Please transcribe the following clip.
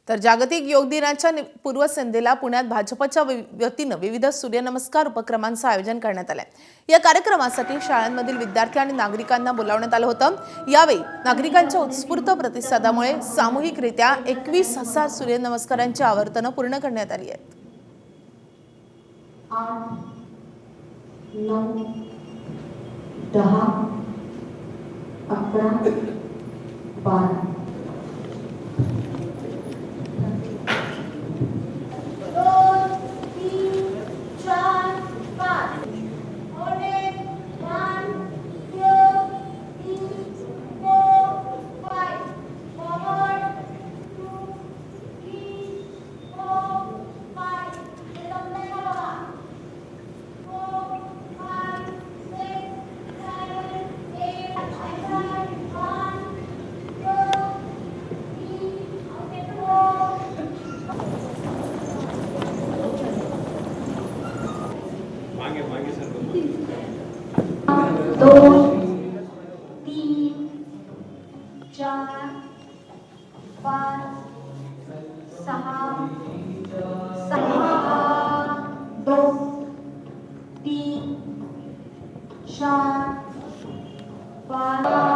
तर जागतिक योग दिनाच्या पूर्वसंध्येला पुण्यात भाजपच्या वतीनं विविध सूर्यनमस्कार उपक्रमांचं आयोजन करण्यात आलंय। या कार्यक्रमासाठी शाळांमधील विद्यार्थी आणि नागरिकांना बोलावण्यात आलं होतं। यावेळी नागरिकांच्या उत्स्फूर्त प्रतिसादामुळे सामूहिकरित्या 21,000 सूर्यनमस्कारांची आवर्तनं पूर्ण करण्यात आली आहेत। 8, 9, 10, 11, 12 2, 3, 4, 5, 6, 2, 3, 4, 5